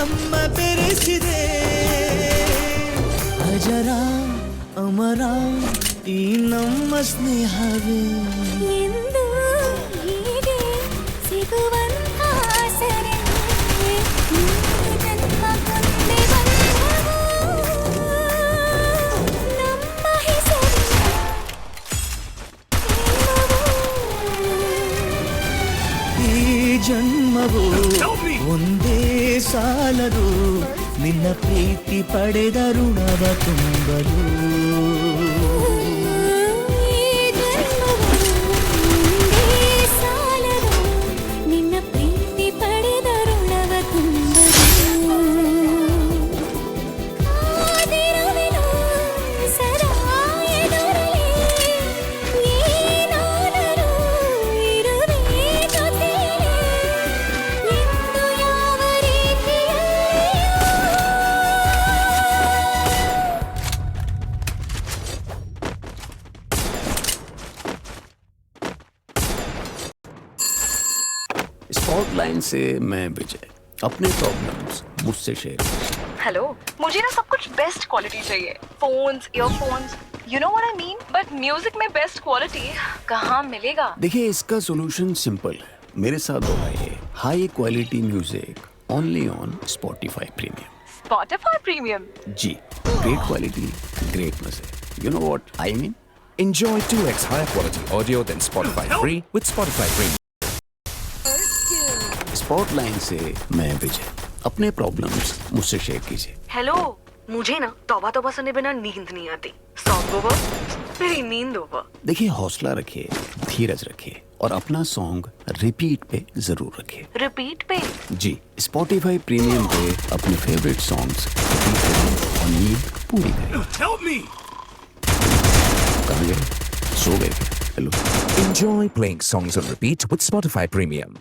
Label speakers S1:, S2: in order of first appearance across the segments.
S1: ನಮ್ಮ ಬೆರೆಸಿದೆ ಅಜರ ಅಮರ ಈ ನಮ್ಮ ಸ್ನೇಹವೇ
S2: ಎಂದು ಹೀಗೆ ಸಿಗುವಂತ ಸರೆ ಜನ್ಮ ಕೊಂದೆ ಬಂದವು ನಮ್ಮ ಹೆಸರಿನ
S1: ಈ ಜನ್ಮವು ಒಂದೇ ಸಾಲದು ನಿನ್ನ ಪ್ರೀತಿ ಪಡೆದ ಋಣವ ತುಂಬಲು
S2: ಸಾಲದು ನಿನ್ನ ಪ್ರೀತಿ ಪಡೆದ ಋಣವ ತುಂಬಲು ಕಾದಿರುವೆನು ಸದಾ ಎದುರಲಿ ಏನಾದರೂ ಇರುವೆ ಜೊತೆಲಿ ಎಂದು ಯಾವ
S3: स्पॉटलाइन से मैं विजय अपने प्रॉब्लम्स मुझसे शेयर।
S4: हेलो, मुझे ना सब कुछ बेस्ट क्वालिटी चाहिए। Phones, earphones, you know what I mean. But music में बेस्ट क्वालिटी कहाँ मिलेगा?
S3: देखिए इसका सोल्यूशन सिंपल है, मेरे साथ दोहराइए high quality music only on Spotify premium.
S4: Spotify premium?
S3: जी, ग्रेट क्वालिटी ग्रेट मजे, you know what I mean.
S5: Enjoy 2x higher quality audio than Spotify free with Spotify Premium.
S3: स्पॉटलाइन से मैं विजय अपने प्रॉब्लम्स मुझसे शेयर कीजिए।
S4: हेलो, मुझे ना तौबा तौबा सुने बिना नींद नहीं आती। सॉन्ग ओवर, मेरी नींद ओवर।
S3: देखिए हौसला रखिए, धीरज रखिए और अपना सॉन्ग रिपीट पे जरूर रखिए।
S4: रिपीट पे?
S3: जी, स्पॉटिफाई प्रीमियम पे अपने फेवरेट सॉन्ग्स रिपीट करें और नींद पूरी करें। कहाँ गए? सो गए क्या? Hello.
S5: Enjoy playing songs on repeat with Spotify Premium.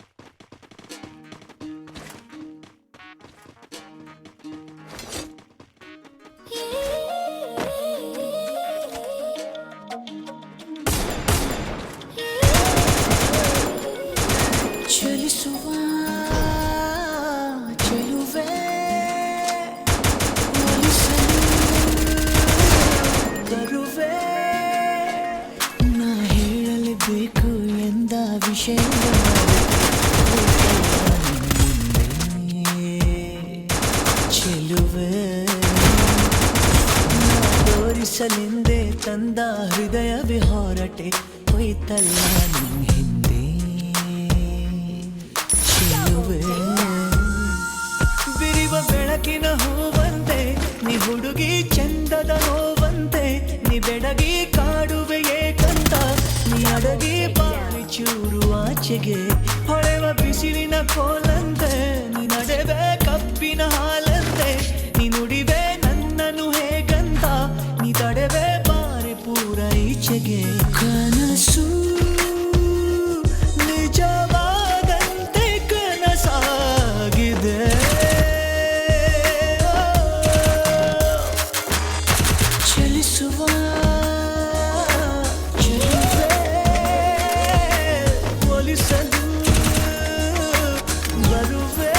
S1: ಚಲಿಸುವ ಚೆಲುವೆ ಬರುವೆ ನಾ ಹೇಳಲೇಬೇಕು ಎಂದ ವಿಷಯ ಚೆಲುವೆ ತೋರಿಸಲೆಂದೇ ತಂದ ಹೃದಯವೇ ಹೊರಟೆ ಹೋಯ್ತಲ್ಲ ನಿನ್ ಹಿಂದೆ ಚೆಲುವೆ ಬಿರಿವ ಬೆಳಕಿನ ಹೂವಂತೆ ನೀ ಹುಡುಗಿ ಚಂದದ ನೋವಂತೆ ನೀ ಬೆಡಗಿ ಕಾಡುವೆ ಏಕಂತ ನೀ ಅಡಗಿ ಬಾರಿ ಚೂರು ಆಚೆಗೆ ಹೊಳೆವ ಬಿಸಿಲಿನ ಕೋಲಂತೆ ನೀ ನಡೆವೆ ಕಪ್ಪಿನ ಹಾಲಂತೆ ನೀ ನುಡಿವೆ ನನ್ನನ್ನು ಹೇಗಂತ ನೀ ತಡೆವೆ ಬಾರಿ ಪೂರ ಈಚೆಗೆ ಕನಸು ನಿಜವಾದಂತೆ ಕನಸಾಗಿದೆ ಚಲಿಸುವ ಚೆಲುವೆ ಒಲಿಸಲು ಬರುವೆ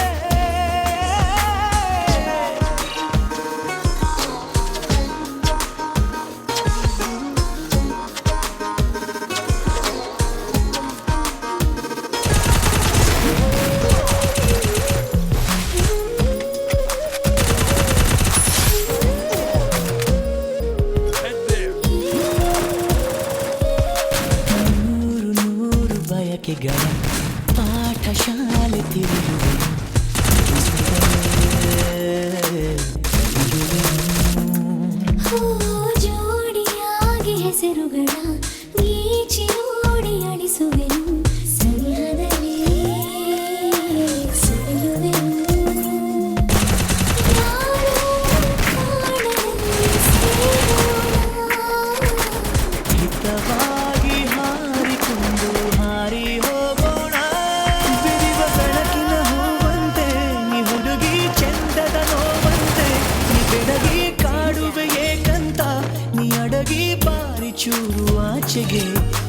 S1: ನೂರು ಬಯಕೆಗಳ ಪಾಠಶಾಲೆ ತಿರುಗುವೆ
S2: ಜೋಡಿಯಾಗಿ ಹೆಸರುಗಳ ಗೀಚಿ ನೋಡಿ ಅಳಿಸುವೆನು ಸನಿಹದಲ್ಲಿ ಸುಳಿಯುವೆನು ಯಾರೋ ಕಾಣದಲ್ಲಿ ಸೇರೋಣ
S1: ಹಿತವಾಗಿ ಹಾರಿಕೊಂಡು ಹಾರಿ ಹೋಗೋಣ ಬಿರಿವ ಬೆಳಕಿನ ಹೂವಂತೆ ನೀ ಹುಡುಗಿ ಚಂದದ ನೋವಂತೆ ನೀ ಬೆಡಗಿ ಕಾಡುವೆ ಏಕಂತ ನೀ ಅಡಗಿ ಬಾರಿ ಚೂರು ಆಚೆಗೆ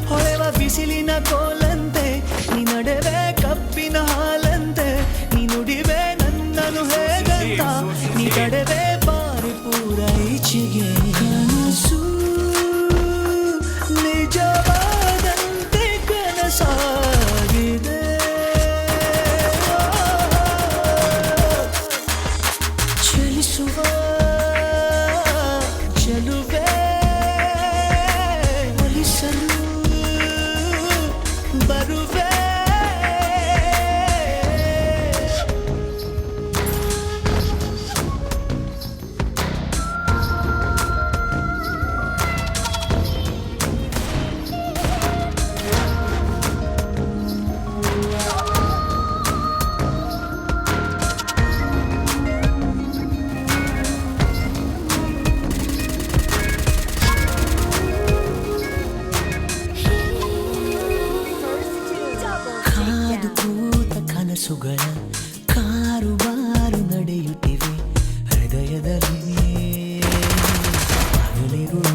S1: ಹೊಳೆವ ಬಿಸಿಲಿನ ಕೋಲಂತೆ ನೀ ನಡೆವೆ ಕಪ್ಪಿನ ಹಾಲಂತೆ ನೀ ನುಡಿವೆ ನನ್ನನ್ನು ಹೇಗೆ ಕನಸುಗಳ ಕಾರುಬಾರು ನಡೆಯುತ್ತಿವೆ ಹೃದಯದಲ್ಲಿ ಹಗಲಿರುಳು.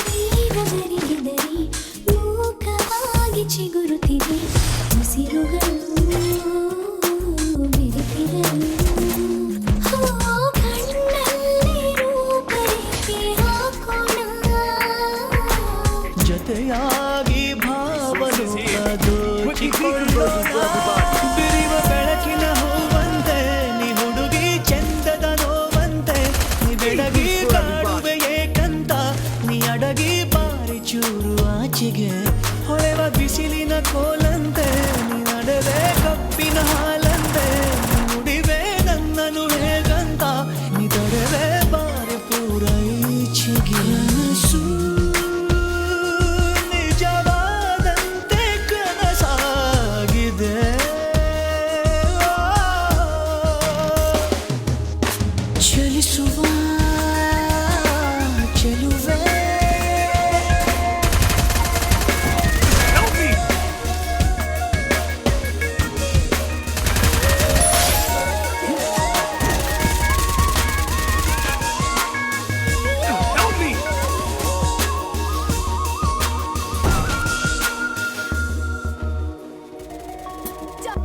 S2: ಜೀವಗರಿಗೆದರಿ ಮೂಕವಾಗಿ ಚಿಗುರುತ್ತಿದೆ ಉಸಿರುಗಳು ಬೆರೆತಿರಲು. ಕಣ್ಣಲ್ಲಿ ರೂಪರೇಖೆ ಹಾಕೋಣ,
S1: ಜೊತೆಯಾಗಿ ಭಾವಲೋಕ ದೋಚಿಕೊಳ್ಳೋಣ. ಬಿರಿವ ಬೆಳಕಿನ ಹೂವಂತೆ ನೀ ಹುಡುಗಿ ಚಂದದ ನೋವಂತೆ, ನೀ ಬೆಳಗಿ ಕಾಡುವೆ ಏಕಂತ, ನೀ ಅಡಗಿ ಬಾರಿ ಚೂರು ಆಚೆಗೆ ಹೊಳೆವ ಬಿಸಿಲಿನ ಕೋಲಂತೆ, ನೀ ನಡೆವೆ ಕಪ್ಪಿನ ಹಾಲಂತೆ, ನೀ ನುಡಿವೆ ನನ್ನನು ಹೇಗಂತ, ನೀ ತಡೆವೆ ಬಾರಿ ಪೂರ ಈಚೆಗೆ. ಕನಸು ನಿಜವಾದಂತೆ ಕನಸಾಗಿದೆ, ಚಲಿಸುವ ಚೆಲುವೆ.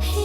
S2: ಹೇ